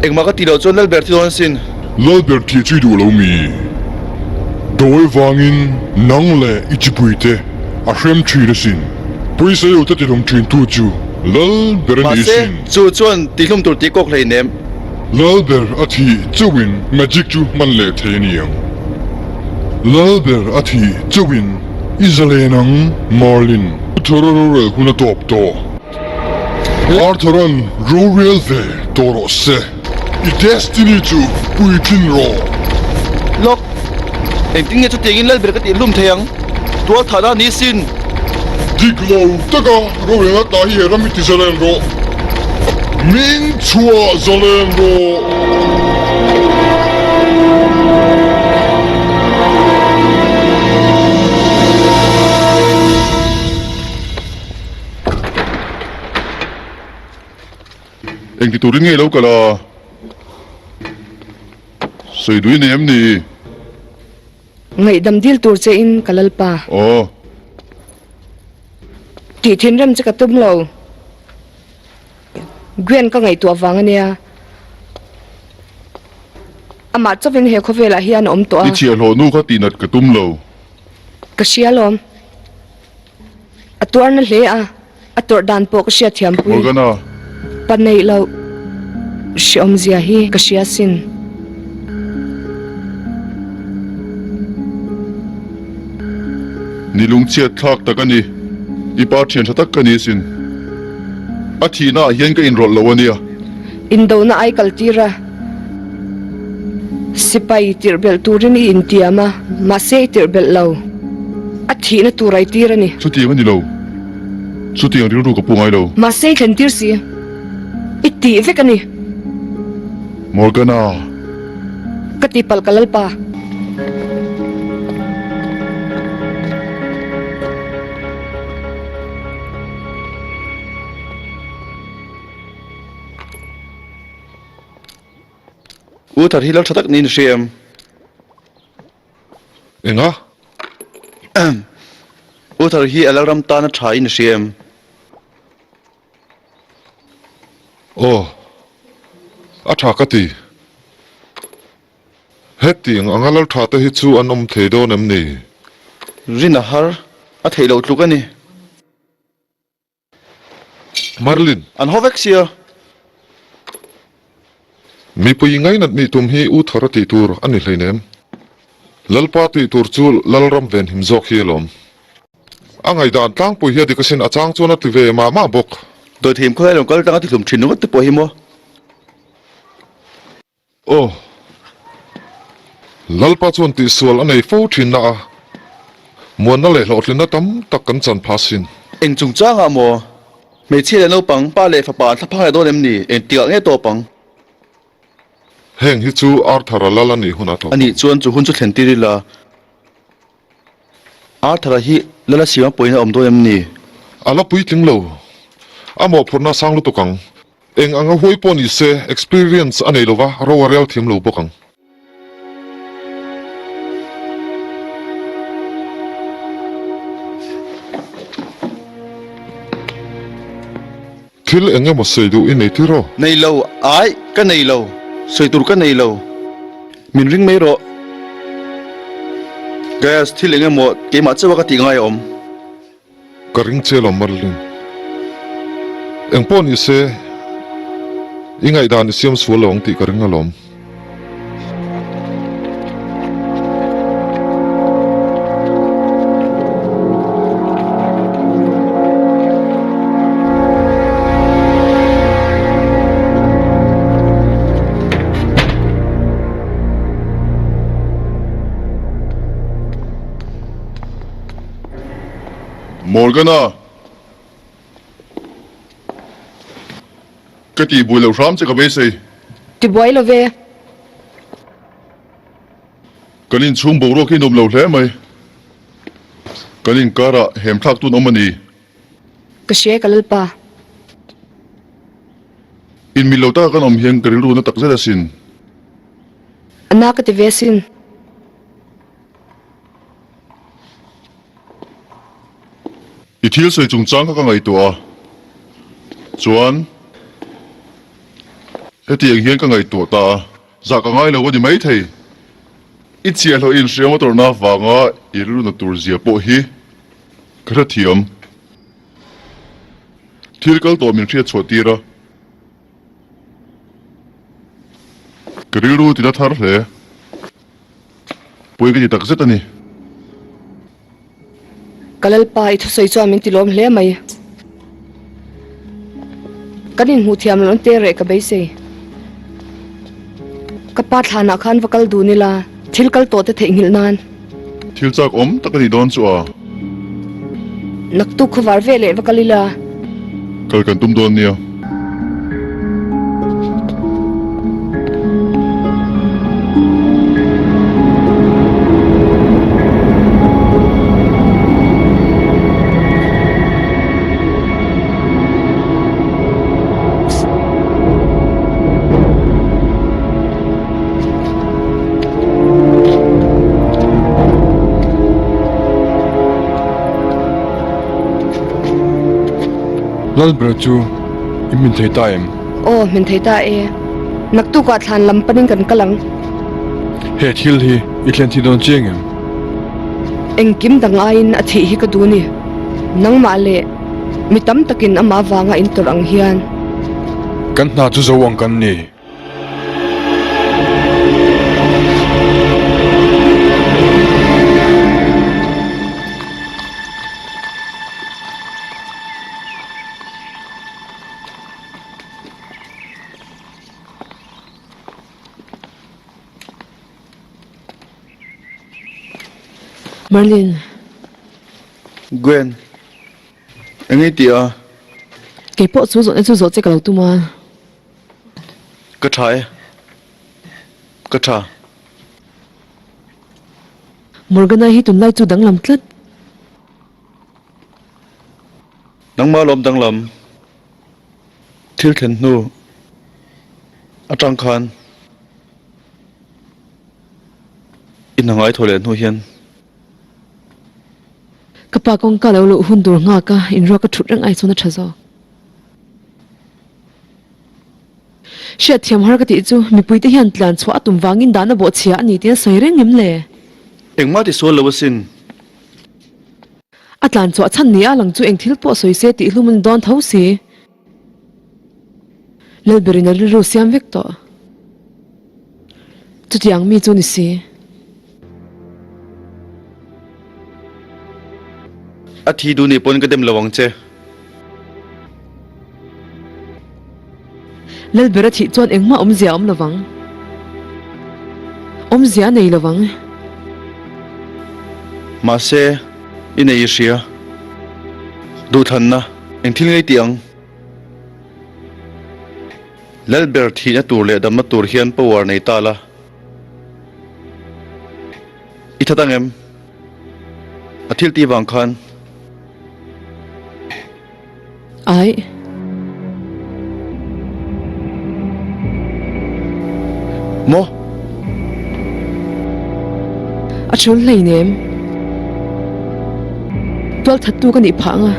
เอ็งมาก็ตีเราจนเลิกเบิร์ที่โดนสินเลิกเบิร์ที่ช่วยดูเรามีโดยวางินนังเล่อิจิปุยเตอาเชมชีระสินปุยเสียวจะติดลมชีนทูจูเลิกเบิร์นี่สินจูจวนตีลุ่มตัวตีกกเลยเนมเลิกเบิร์อาทิจวินแมจิกจูมันเล่เทเนียงเลิกเบิร์อาทิจวินอิซาเลนังมาร์ลินทอร์โรเรคุณตอบโตอาร์ทรันโรเรลเวโตโรเซอีเดสตินีจูปุยคินโรล็อกเอ็งติ้งเงี้ยจะตีกินเลิกเบิร์ก็ตีลุ่มเทียงตัวฐานะนี้สินดิกโลตะกะโรเวนัตตาฮีรามิติซาเลนโรมิงชัวซาเลนโรเอ็งที่ตัวนี้แล้วก็ล่ะใส่ด้วยเนมนี่ไงดำดิลตัวเจอินกัลลปาอ๋อตีทิ้งรำจะกระตุ้มเราเกวียนก็ไงตัวฟังเนี่ยอามาจะเป็นเหตุเขาเวลาเฮียนอมตัวที่เชียร์โลนู่ก็ตีนัดกระตุ้มเรากระเชียลมตัวนั่นเลยตัวดันโปกระเชียเทียมปุยกันนะปันในเราเชียมเสียฮีกระเชียสินนี่ลุงเชียร์ทักตะกันนี่อีปาเทียนทักกันนี่สินอาทีน่าเฮียนก็อินรถแล้ววันนี้อินโดน่าไอคัลตีระสิไปติร์เบลตูรินีอินเดียมาเซติร์เบลเราอาทีน่าตัวไรตีระนี่สุดที่กันนี่เราสุดที่ยังรู้กับปุ่งไงเรามาเซขันตีร์สิอิตีเฟกันนี่มอร์กาน่ากติปัลกัลลปาอูทัดที่เราชัดนินเชียมเอ็งอ่ะอูทัดที่อะไรรำตาหน้าชายนินเชียมโอ้อาชากติเฮติงอังลัลทาเตฮิจูอันอมเทโดนัมนี่รินาฮาร์อาเทโลตุกันนี่มาร์ลินอันฮอเวกเซียมีปุยไงนัดมีตุมฮีอุทารติตูร์อันนี้เลยเนมลัลปาติตูร์จูลัลรัมเวนหิมจอกเฮลอมอังไงด่านตั้งปุยเฮดิกสินอาจางจวนติเวมาบกโดยทีมเขาให้ลงก็ตั้งที่กลุ่มชินนุวัตปอยมัวโอ้ลัลปาจวนติสวลอันไหนฟูชินนะมวนนั่นเลยหลอดเลยนะตั้มตักกันจันพาสินเอ็งจงจ้างอะมัวไม่เชื่อเลยโนปังป้าเลยฝาปานถ้าพังไอ้ตัวเนมนี่เอ็งเตียงไอ้ตัวปังเฮงฮิจูอาร์ทาราลานี่หุนอาตัวอันนี้จวนจูหุ่นจุดเห็นตีริลาอาร์ทาราฮิลาลาสิมาปอยนะอมตัวเนมนี่อาลาปุยถึงเราอาหมอพรณาสังลุตุกังเอ็งอังหวยปนิเซ experience อันไหนลวะเราว่าเรียลทีมเราบุกังทิลเอ็งยังมาเสียดูอินไหนที่รอในเราไอ้ก็ในเราสวยตุรกันในเรามินริงไม่รอแกสที่เลี้ยงหมดเกมาจะว่ากันตีง่ายอมกริงเจลอมมาร์ลินเอ็งปนิเซยังไงด่านเสียมสวลองตีกริงอลอมมอร์กาน่ากะตีบุยเหล่าซ้ำจะกับเบสิติบอยละเวกันลินชุ่มบุกโรคที่นมเหล่าแท้ไหมกันลินการะเหมทักตุนอมันนีกระเชียกัลลปาอินมิเหล่าตากันอมเฮียงกันรู้นักตักเจดสินอันนักติเวสินอีที่เสียจงจังก็ไงตัวจวน heti ang hian ka ngai to ta za ka ngai lo wadi mai thei ichia lo in shriam motor na wanga iru na tur zia po hi kra thiam thil kal to min thia chotira kariru tila thar he poi ki tak zetani kalal pa ithu sei chu amin tilom hle mai kanin hu thiam lon te re ka beise kapa thana khan vakal du nila thil kal to te thengil nan thil chak om takani don chu a naktu khuwar vele vakalila kal kan tum don nia lal bra chu imin thei ta em oh min thei ta e naktu ka thlan lam paning kan kalang he thil hi I thlen thi don cheng em engkim dangain a thi hi ka du ni nang ma le mitam takin ama wanga in tur ang hian kan hna chu zo ang kan ni Merlin Gwen anh ấy tia ke po chu zo che kalau tu ma cái thai morgana hi tun lai chu dang lam tlat nang ma lom dang lam thil then nu atang khan in hangai thole nu hian kapa kong ka lo hun dur nga ka in ro ka thut rang ai chona thazo sha thiam har ka ti chu mi pui te hian tlan chwa tum wangin dana bo chhia ani te sai reng ngim le engma ti so lowasin atlan chwa chan ni alang chu eng thil po soi se ti hlumun don thau si lel berina ru siam vek to chu tiang mi chu ni si a thi du ni pon ka dem lawang che lel bera thi chuan engma omzia om lawang omzia nei lawang ma se in ei ria du than na eng thil ngai tiang lal ber thi na tur le dam na tur hian power nei ta la I thatang em a thil ti wang khan ai mo a chul nei nem tol thattu kan I phanga